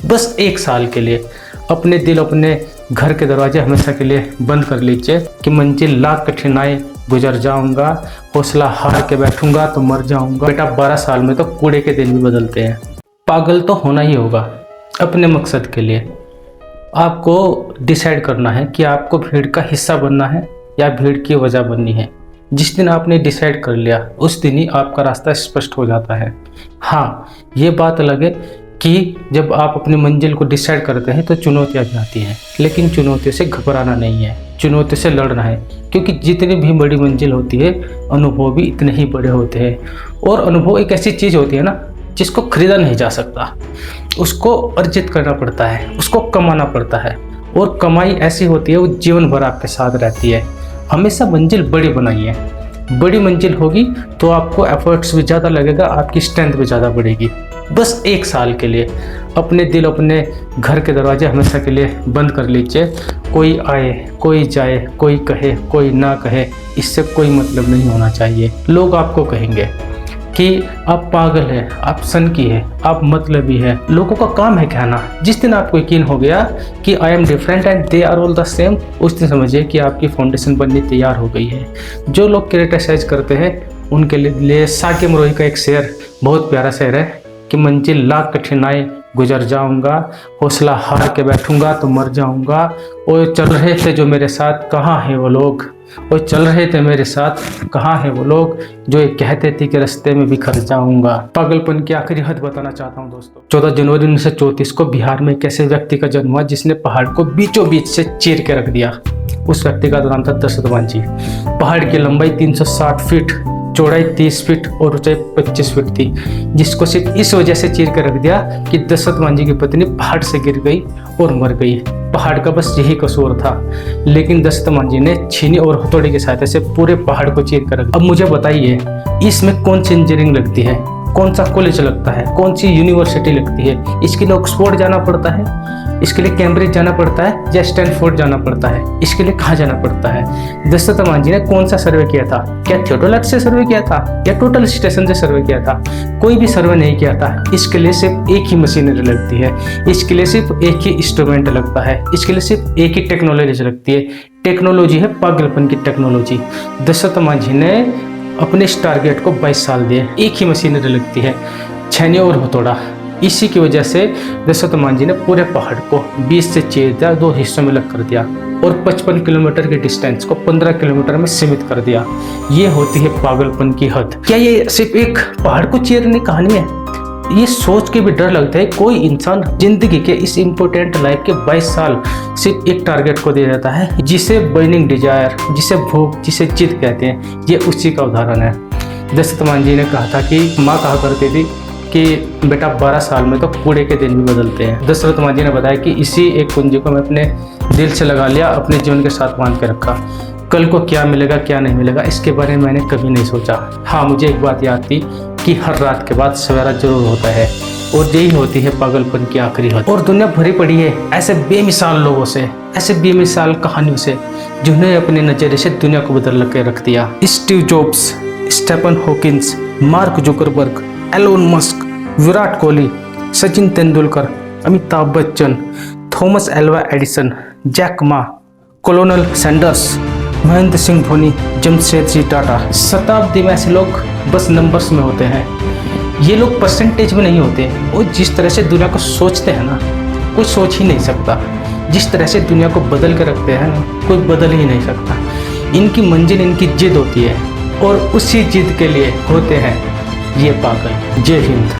बस 1 साल के लिए अपने दिल, अपने घर के दरवाजे हमेशा के लिए बंद कर लीजिए कि मंजिल लाख कठिनाई गुजर जाऊंगा, हौसला हार के बैठूंगा तो मर जाऊंगा। बेटा 12 साल में तो कूड़े के दिन भी बदलते हैं। पागल तो होना ही होगा अपने मकसद के लिए। आपको डिसाइड करना है कि आपको भीड़ का हिस्सा बनना है या भीड़ की वजह बननी है। जिस दिन आपने डिसाइड कर लिया उस दिन ही आपका रास्ता स्पष्ट हो जाता है। हाँ, ये बात अलग है कि जब आप अपनी मंजिल को डिसाइड करते हैं तो चुनौतियाँ भी आती हैं, लेकिन चुनौतियों से घबराना नहीं है, चुनौतियों से लड़ना है। क्योंकि जितनी भी बड़ी मंजिल होती है अनुभव भी इतने ही बड़े होते हैं। और अनुभव एक ऐसी चीज़ होती है ना जिसको खरीदा नहीं जा सकता, उसको अर्जित करना पड़ता है, उसको कमाना पड़ता है। और कमाई ऐसी होती है वो जीवन भर आपके साथ रहती है। हमेशा मंजिल बड़ी बनाइए। बड़ी मंजिल होगी तो आपको एफर्ट्स भी ज़्यादा लगेगा, आपकी स्ट्रेंथ भी ज़्यादा बढ़ेगी। बस 1 साल के लिए अपने दिल, अपने घर के दरवाजे हमेशा के लिए बंद कर लीजिए। कोई आए, कोई जाए, कोई कहे, कोई ना कहे, इससे कोई मतलब नहीं होना चाहिए। लोग आपको कहेंगे कि आप पागल है, आप सनकी है, आप मतलबी है। लोगों का काम है कहना। जिस दिन आपको यकीन हो गया कि I am different and they are all the same, उस दिन समझिए कि आपकी फाउंडेशन बननी तैयार हो गई है। जो लोग क्रिटिसाइज करते हैं उनके लिए साकिब रोही का एक शेर बहुत प्यारा शेर है कि मंजिल लाख कठिनाई गुजर जाऊंगा, हौसला हार के बैठूंगा तो मर जाऊंगा। और चल रहे थे जो मेरे साथ, कहाँ हैं वो लोग? और चल रहे थे मेरे साथ, कहाँ हैं वो लोग जो ये कहते थे कि रास्ते में बिखर जाऊंगा। पागलपन की आखिरी हद बताना चाहता हूँ दोस्तों। 14 जनवरी 1934 को बिहार में एक ऐसे व्यक्ति का जन्म हुआ जिसने पहाड़ को बीचों बीच से चीर के रख दिया। उस व्यक्ति का नाम था दशरथ मांझी। पहाड़ की लंबाई 360 फीट, चौड़ाई 30 फीट और ऊंचाई 25 फीट थी, जिसको सिर्फ इस वजह से चीर कर रख दिया कि दशरथ मांझी की पत्नी पहाड़ से गिर गई और मर गई। पहाड़ का बस यही कसूर था, लेकिन दशरथ मांझी ने छीनी और हथौड़ी की सहायता से पूरे पहाड़ को चीर कर रख दिया। अब मुझे बताइए, इसमें कौन सी इंजीनियरिंग लगती है, कौन सा कॉलेज लगता है, कौन सी यूनिवर्सिटी लगती है? इसके लिए ऑक्सफोर्ड जाना पड़ता है, इसके लिए कैम्ब्रिज जाना पड़ता है या स्टैनफोर्ड जाना पड़ता है? इसके लिए कहाँ जाना पड़ता है? दशरथ मांझी ने कौन सा सर्वे किया था? क्या थियोडोलाइट से सर्वे किया था या टोटल स्टेशन से सर्वे किया था? कोई भी सर्वे नहीं किया था। इसके लिए सिर्फ एक ही मशीनरी लगती है, इसके लिए सिर्फ एक ही इंस्ट्रूमेंट लगता है, इसके लिए सिर्फ एक ही टेक्नोलॉजी लगती है। टेक्नोलॉजी है पागलपन की टेक्नोलॉजी। दशरथ मांझी ने अपने इस टारगेट को 22 साल दिए। एक ही मशीनरी लगती है, छैनी और हथौड़ा। इसी की वजह से दशरथ मांझी ने पूरे पहाड़ को 20 से चीर दिया, 2 हिस्सों में अलग कर दिया और 55 किलोमीटर के डिस्टेंस को 15 किलोमीटर में सीमित कर दिया। ये होती है पागलपन की हद। क्या ये सिर्फ एक पहाड़ को चीरने की कहानी है? ये सोच के भी डर लगता है कोई इंसान जिंदगी के इस इम्पोर्टेंट लाइफ के 22 साल सिर्फ एक टारगेट को दे देता है, जिसे बर्निंग डिजायर, जिसे भूख, जिसे जिद कहते हैं। ये उसी का उदाहरण है। दशरथ मांझी ने कहा था कि माँ कहा करती थी कि बेटा 12 साल में तो कूड़े के दिन भी बदलते हैं। दशरथ मांझी ने बताया कि इसी एक कुंजी को मैं अपने दिल से लगा लिया, अपने जीवन के साथ बांध के रखा। कल को क्या मिलेगा क्या नहीं मिलेगा इसके बारे में मैंने कभी नहीं सोचा। हाँ, मुझे एक बात याद थी कि हर रात के बाद सवेरा जरूर होता है, और यही होती है पागलपन की आखिरी हद। और दुनिया भरी पड़ी है ऐसे बेमिसाल लोगों से, ऐसे बेमिसाल कहानियों से, जिन्होंने अपने नजरिए से दुनिया को बदल के रख दिया। Steve Jobs, Stephen Hawkins, Mark Zuckerberg, Elon Musk, Virat Kohli, Sachin Tendulkar, Amitabh Bachchan, Thomas Alva Edison, Jack Ma, Colonel Sanders, Mahendra Singh Dhoni, Jamshedji Tata. शताब्दी में ऐसे लोग बस नंबर्स में होते हैं। ये लोग परसेंटेज में नहीं होते। वो जिस तरह से दुनिया को सोचते हैं ना, कोई सोच ही नहीं सकता। जिस तरह से दुनिया को बदल के रखते हैं ना, कोई बदल ही नहीं सकता। इनकी मंजिल, इनकी जिद होती है और उसी जिद के लिए होते हैं ये पागल। जय हिंद।